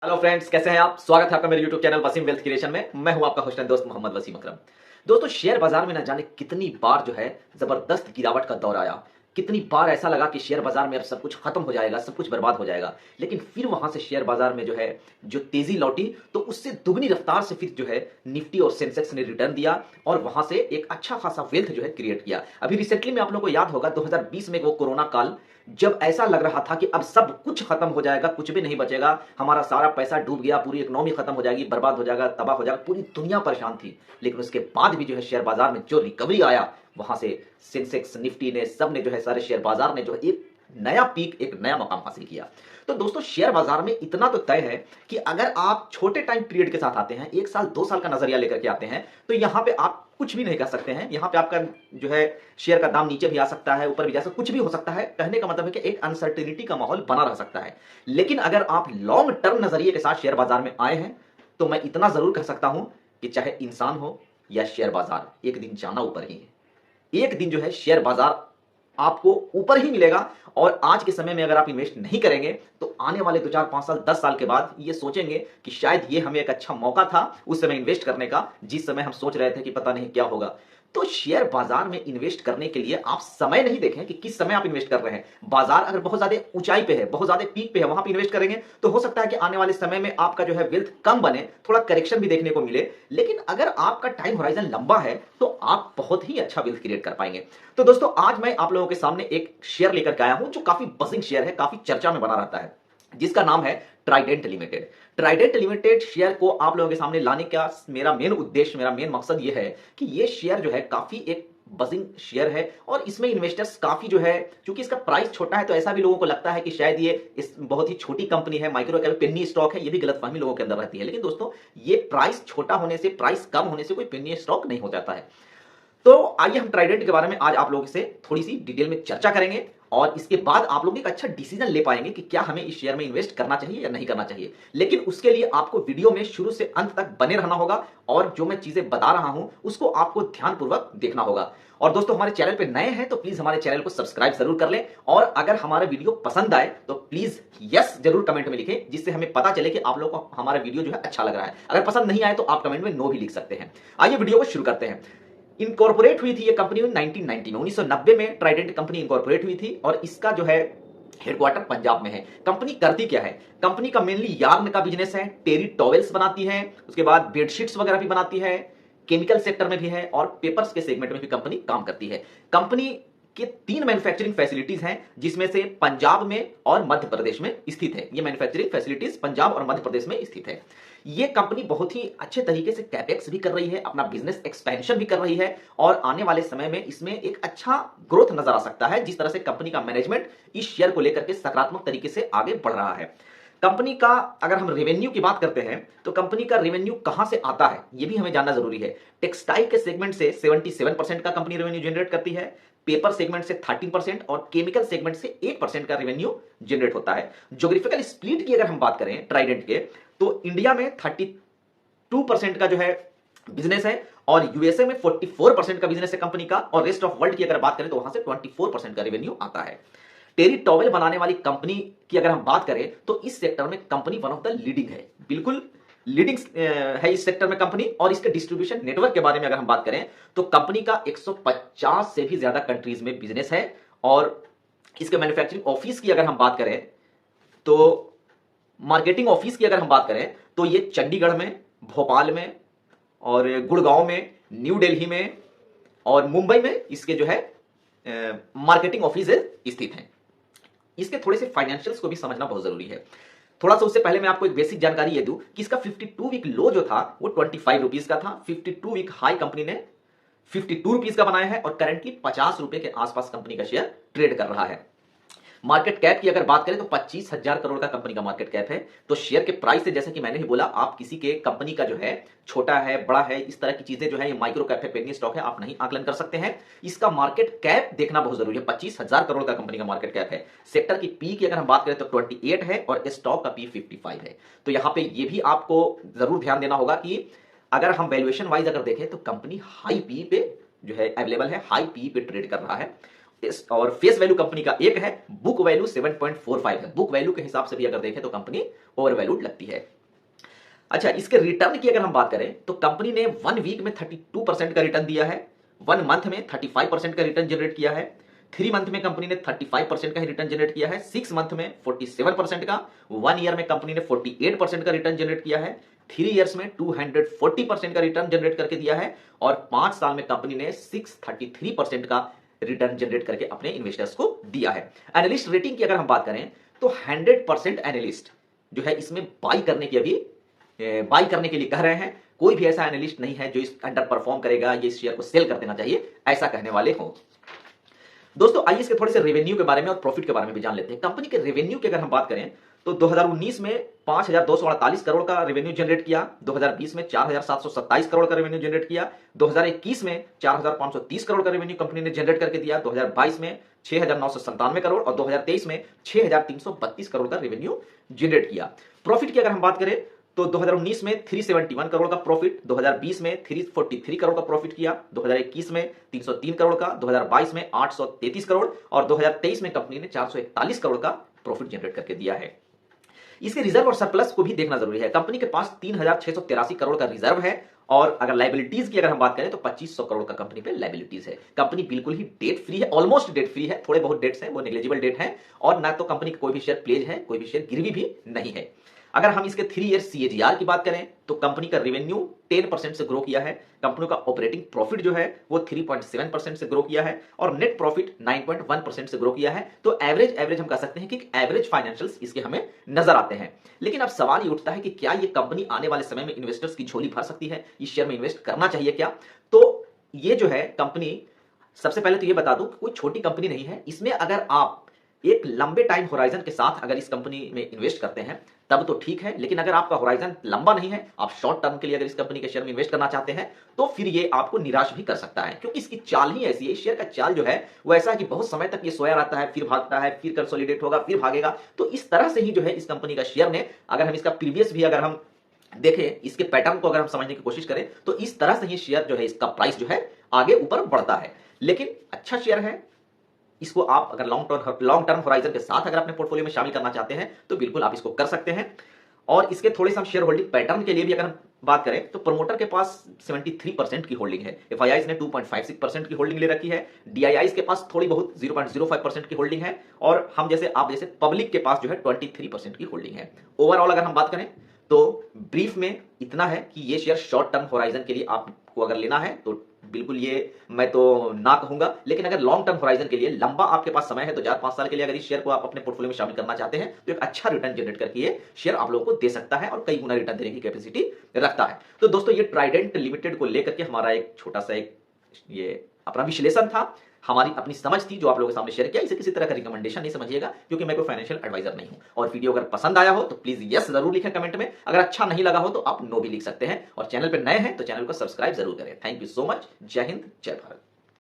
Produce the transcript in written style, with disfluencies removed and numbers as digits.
Hello friends, कैसे हैं आप। स्वागत है आपका मेरे YouTube channel Wasim wealth creation में। मैं हूं आपका होस्ट एंड दोस्त मोहम्मद वसीम अकरम। दोस्तों, शेयर बाजार में ना जाने कितनी बार जो है जबरदस्त गिरावट का दौर आया। कितनी बार ऐसा लगा कि शेयर बाजार में अब सब कुछ खत्म हो जाएगा, सब कुछ बर्बाद हो जाएगा। लेकिन फिर वहां से शेयर बाजार में जो है जो तेजी लौटी, तो उससे दुगनी रफ्तार से फिर जो है निफ्टी और सेंसेक्स ने रिटर्न दिया और वहां से एक अच्छा खासा वेल्थ जो है क्रिएट किया। अभी रिसेंटली में आप लोगों को याद होगा 2020 में वो कोरोना काल, जब ऐसा लग रहा था कि अब सब कुछ खत्म हो जाएगा, कुछ भी नहीं बचेगा, हमारा सारा पैसा डूब गया, पूरी इकोनॉमी खत्म हो जाएगी, बर्बाद हो जाएगा, तबाह हो जाएगा, पूरी दुनिया परेशान थी। लेकिन उसके बाद भी जो है शेयर बाजार में जो रिकवरी आया, वहां से सेंसेक्स, निफ्टी ने, सब ने जो है, सारे शेयर बाजार ने जो है एक नया पीक, एक नया मकाम हासिल किया। तो दोस्तों, शेयर बाजार में इतना तो तय है कि अगर आप छोटे टाइम पीरियड के साथ आते हैं, 1 साल 2 साल का नजरिया लेकर के आते हैं, तो यहां पे आप कुछ भी नहीं कर सकते हैं। यहां पे आपका जो है शेयर का दाम नीचे भी आ सकता है, ऊपर भी जा सकता है, कुछ भी हो सकता है। कहने का मतलब है कि एक अनसर्टेनिटी का माहौल बना रह सकता है। लेकिन अगर आप लॉन्ग टर्म नजरिए के साथ शेयर बाजार में आए हैं, तो मैं इतना जरूर कह सकता हूं कि चाहे इंसान हो या शेयर बाजार, एक दिन जाना ऊपर ही है। एक दिन जो है शेयर बाजार आपको ऊपर ही मिलेगा। और आज के समय में अगर आप इन्वेस्ट नहीं करेंगे, तो आने वाले 2 4 5 साल 10 साल के बाद ये सोचेंगे कि शायद ये हमें एक अच्छा मौका था उस समय इन्वेस्ट करने का, जिस समय हम सोच रहे थे कि पता नहीं क्या होगा। तो शेयर बाजार में इन्वेस्ट करने के लिए आप समय नहीं देखें कि किस समय आप इन्वेस्ट कर रहे हैं। बाजार अगर बहुत ज्यादा ऊंचाई पे है, बहुत ज्यादा पीक पे है, वहां पे इन्वेस्ट करेंगे तो हो सकता है कि आने वाले समय में आपका जो है वेल्थ कम बने, थोड़ा करेक्शन भी देखने को मिले। लेकिन अगर आपका टाइम होराइजन लंबा है, तो आप बहुत ही अच्छा वेल्थ क्रिएट कर पाएंगे। तो दोस्तों, आज मैं आप लोगों के सामने एक शेयर लेकर के आया हूं जो काफी बजिंग शेयर है, काफी चर्चा में बना रहता है, जिसका नाम है Trident limited. Trident limited share को आप लोगों के सामने लाने का मेरा मेन उद्देश्य, मेरा मेन मकसद यह है कि यह शेयर जो है काफी एक बजिंग शेयर है। और इसमें इन्वेस्टर्स काफी जो है, क्योंकि इसका प्राइस छोटा है, तो ऐसा भी लोगों को लगता है कि शायद ये इस बहुत ही छोटी कंपनी है, माइक्रो कैप पेन्नी स्टॉक है। ये भी गलतफहमी लोगों के अंदर रहती है। लेकिन दोस्तों, ये प्राइस छोटा होने से, प्राइस कम होने से कोई पेन्नी स्टॉक नहीं हो जाता है। तो आइए हम ट्राइडेंट के बारे में आज आप लोगों से थोड़ी सी डिटेल में चर्चा करेंगे, और इसके बाद आप लोग एक अच्छा डिसीजन ले पाएंगे कि क्या हमें इस शेयर में इन्वेस्ट करना चाहिए या नहीं करना चाहिए। लेकिन उसके लिए आपको वीडियो में शुरू से अंत तक बने रहना होगा, और जो मैं चीजें बता रहा हूं उसको आपको ध्यानपूर्वक देखना होगा। और दोस्तों, हमारे चैनल पे नए हैं तो प्लीज हमारे चैनल को सब्सक्राइब जरूर कर लें, और अगर हमारा वीडियो पसंद आए तो प्लीज यस जरूर कमेंट में लिखें, जिससे हमें पता चले कि आप लोगों को हमारा वीडियो जो है अच्छा लग रहा है। अगर पसंद नहीं आए तो आप कमेंट में नो भी लिख सकते हैं। आइए वीडियो को शुरू करते हैं। इनकॉर्पोरेट हुई थी ये कंपनी 1990 में, 1990 में ट्राइडेंट कंपनी इनकॉर्पोरेट हुई थी, और इसका जो है हेडक्वार्टर पंजाब में है। कंपनी करती क्या है? कंपनी का मेनली यार्न का बिजनेस है, टेरी टॉवेल्स बनाती है, उसके बाद बेडशीट्स वगैरह भी बनाती है, केमिकल सेक्टर में भी है, और पेपर्स के सेगमेंट में भी कंपनी काम करती है। कंपनी के 3 मैन्युफैक्चरिंग फैसिलिटीज हैं, जिसमें से पंजाब में और मध्य प्रदेश में स्थित है। ये मैन्युफैक्चरिंग फैसिलिटीज पंजाब और मध्य प्रदेश में स्थित है। ये कंपनी बहुत ही अच्छे तरीके से कैपेक्स भी कर रही है, अपना बिजनेस एक्सपेंशन भी कर रही है, और आने वाले समय में इसमें एक अच्छा ग्रोथ नजर आ सकता है, जिस तरह से कंपनी का मैनेजमेंट इस शेयर को लेकर के सकारात्मक तरीके से आगे बढ़ रहा है। कंपनी का अगर हम रेवेन्यू की बात करते हैं, तो कंपनी का रेवेन्यू कहां से आता है, यह भी हमें जानना जरूरी है। टेक्सटाइल के सेगमेंट से 77% का कंपनी रेवेन्यू जनरेट करती है, पेपर सेगमेंट से 13% और केमिकल सेगमेंट से 8% का रेवेन्यू जनरेट होता है। ज्योग्राफिकल स्प्लिट की अगर हम बात करें ट्राइडेंट के, तो इंडिया में 32% का जो है बिजनेस है, और यूएसए में 44% का बिजनेस है कंपनी का, और रेस्ट ऑफ वर्ल्ड की अगर बात करें तो वहां से 24% का रेवेन्यू आता है। टेरी टॉवेल बनाने वाली कंपनी की अगर हम बात करें, तो इस सेक्टर में company one of the leading है, बिल्कुल लीडिंग है इस सेक्टर में कंपनी। और इसके डिस्ट्रीब्यूशन नेटवर्क के बारे में अगर हम बात करें, तो कंपनी का 150 से भी ज्यादा कंट्रीज में बिजनेस है। और इसके मैन्युफैक्चरिंग ऑफिस की अगर हम बात करें, तो मार्केटिंग ऑफिस की अगर हम बात करें, तो ये चंडीगढ़ में, भोपाल में, और गुड़गांव में, न्यू दिल्ली में, और मुंबई में इसके जो है मार्केटिंग ऑफिस स्थित हैं। इसके थोड़े से फाइनेंशियल्स को भी समझना बहुत जरूरी है। थोड़ा सा उससे पहले मैं आपको एक बेसिक जानकारी ये दूं कि इसका 52 वीक लो जो था वो 25 रुपीज का था। 52 वीक हाई कंपनी ने 52 रुपीज का बनाया है, और करंटली 50 रुपए के आसपास कंपनी का शेयर ट्रेड कर रहा है। मार्केट कैप की अगर बात करें तो 25,000 करोड़ का कंपनी का मार्केट कैप है। तो शेयर के प्राइस से, जैसे कि मैंने ही बोला, आप किसी के कंपनी का जो है छोटा है, बड़ा है, इस तरह की चीजें जो है, ये माइक्रो कैप है, पेनी स्टॉक है, आप नहीं आकलन कर सकते हैं। इसका मार्केट कैप देखना बहुत जरूरी है। 25,000 करोड़ का कंपनी का मार्केट कैप है। सेक्टर की पी की अगर हम बात करें तो 28 है, और स्टॉक का पी 55 है। तो यहां पर यह भी आपको जरूर ध्यान देना होगा कि अगर हम वैल्यूएशन वाइज अगर देखें, तो कंपनी हाई पी पे जो है अवेलेबल है, हाई पी पे ट्रेड कर रहा है। और फेस वैल्यू कंपनी का 1 है, बुक वैल्यू 7.45 है। बुक वैल्यू के हिसाब से भी अगर देखें तो कंपनी ओवर वैल्यूड लगती है। अच्छा, इसके रिटर्न की अगर हम बात करें तो कंपनी ने 1 वीक में 32% का रिटर्न दिया है, 1 मंथ में 35% का रिटर्न जनरेट किया है, 3 मंथ में कंपनी ने 35% का रिटर्न जनरेट किया है, 6 मंथ में 47% का, 1 ईयर में कंपनी ने 48% का रिटर्न जनरेट किया है, 3 इयर्स में 240% का रिटर्न जनरेट करके दिया है और 5 साल में कंपनी ने 633% का रिटर्न जनरेट करके अपने इन्वेस्टर्स को दिया है। एनालिस्ट रेटिंग की अगर हम बात करें तो 100% एनालिस्ट जो है इसमें बाई करने के लिए कह रहे हैं। कोई भी ऐसा एनालिस्ट नहीं है जो इस अंडर परफॉर्म करेगा, ये इस शेयर को सेल कर देना चाहिए, ऐसा कहने वाले हो। दोस्तों आइए इसके थोड़े से रेवेन्यू के बारे में और प्रॉफिट के बारे में भी जान लेते हैं। कंपनी के रेवेन्यू की अगर हम बात करें तो 2019 में 5,248 करोड़ का रेवेन्यू जनरेट किया, 2020 में 4,727 करोड़ का रेवेन्यू जनरेट किया, 2021 में 4,530 करोड़ का रेवेन्यू कंपनी ने जनरेट करके दिया, 2022 में 6,997 करोड़ और 2023 में 6,332 करोड़ का रेवेन्यू जनरेट किया। प्रॉफिट की अगर हम बात करें तो 2019 में 371 करोड़ का प्रॉफिट, 2020 में 343 करोड़ का प्रॉफिट किया, 2021 में 303 करोड़ का, 2022 में 833 करोड़ और 2023 में कंपनी ने 441 करोड़ का प्रॉफिट जनरेट करके दिया है। इसके रिजर्व और सरप्लस को भी देखना जरूरी है। कंपनी के पास 3,683 करोड़ का रिजर्व है और अगर लायबिलिटीज की अगर हम बात करें तो 2,500 करोड़ का कंपनी पे लायबिलिटीज है। कंपनी बिल्कुल ही डेट फ्री है, ऑलमोस्ट डेट फ्री है, थोड़े बहुत डेट्स हैं वो नेग्लिजिबल डेट है और ना तो कंपनी का कोई भी शेयर प्लेज है, कोई भी शेयर गिरवी भी नहीं है। अगर हम इसके 3 ईयर CAGR की बात करें तो कंपनी का रेवेन्यू 10% से ग्रो किया है, कंपनी का ऑपरेटिंग प्रॉफिट जो है वो 3.7% से ग्रो किया है और नेट प्रॉफिट 9.1% से ग्रो किया है। तो एवरेज हम कह सकते हैं कि एवरेज फाइनेंशियल्स इसके हमें नजर आते हैं। लेकिन अब सवाल ये उठता है कि क्या ये कंपनी आने वाले समय में इन्वेस्टर्स की झोली भर सकती है, इस शेयर में इन्वेस्ट करना चाहिए क्या? तो ये जो है कंपनी, सबसे पहले तो ये बता दूं कोई छोटी कंपनी नहीं है। इसमें अगर आप एक लंबे टाइम होराइजन के साथ अगर इस कंपनी में इन्वेस्ट करते हैं तब तो ठीक है, लेकिन अगर आपका होराइजन लंबा नहीं है, आप शॉर्ट टर्म के लिए अगर इस कंपनी के शेयर में इन्वेस्ट करना चाहते हैं तो फिर ये आपको निराश भी कर सकता है, क्योंकि इसकी चाल ही ऐसी है। इस शेयर का चाल जो है वो ऐसा है कि बहुत समय तक ये सोया रहता है, फिर भागता है, फिर कंसोलिडेट होगा, फिर भागेगा। तो इस तरह से ही जो है इस कंपनी का शेयर ने, अगर हम इसका प्रीवियस भी अगर हम देखें, इसके पैटर्न को अगर हम समझने की कोशिश करें तो इस तरह से ही शेयर जो है इसका प्राइस जो है आगे ऊपर बढ़ता है। लेकिन अच्छा शेयर है, इसको आप अगर लॉन्ग टर्म होराइजन के साथ अगर अपने पोर्टफोलियो में शामिल करना चाहते हैं तो बिल्कुल आप इसको कर सकते हैं। और इसके थोड़े से हम शेयर होल्डिंग पैटर्न के लिए भी अगर हम बात करें तो प्रमोटर के पास 73% की होल्डिंग है, FIIs ने 2.56% की होल्डिंग ले रखी है, DIIs के पास थोड़ी बहुत 0.05% की होल्डिंग है और आप जैसे पब्लिक के पास जो है 23% की होल्डिंग है। ओवरऑल अगर हम बात करें तो ब्रीफ में इतना है कि ये शेयर शॉर्ट टर्म होराइजन के लिए आपको अगर लेना है तो बिल्कुल ये मैं तो ना कहूंगा, लेकिन अगर लॉन्ग टर्म होराइजन के लिए लंबा आपके पास समय है तो 4-5 साल के लिए अगर इस शेयर को आप अपने पोर्टफोलियो में शामिल करना चाहते हैं तो एक अच्छा रिटर्न जनरेट करके ये शेयर आप लोगों को दे सकता है और कई गुना रिटर्न देने की कैपेसिटी रखता है। तो दोस्तों ये ट्राइडेंट लिमिटेड को लेकर के हमारा एक छोटा सा ये अपना विश्लेषण था, हमारी अपनी समझ थी जो आप लोगों के सामने शेयर किया। इसे किसी तरह का रिकमेंडेशन नहीं समझिएगा, क्योंकि मैं कोई फाइनेंशियल एडवाइजर नहीं हूं। और वीडियो अगर पसंद आया हो तो प्लीज यस जरूर लिखें कमेंट में, अगर अच्छा नहीं लगा हो तो आप नो भी लिख सकते हैं। और चैनल पर नए हैं तो चैनल को सब्सक्राइब जरूर करें। Thank you so much. जय हिंद, जय भारत।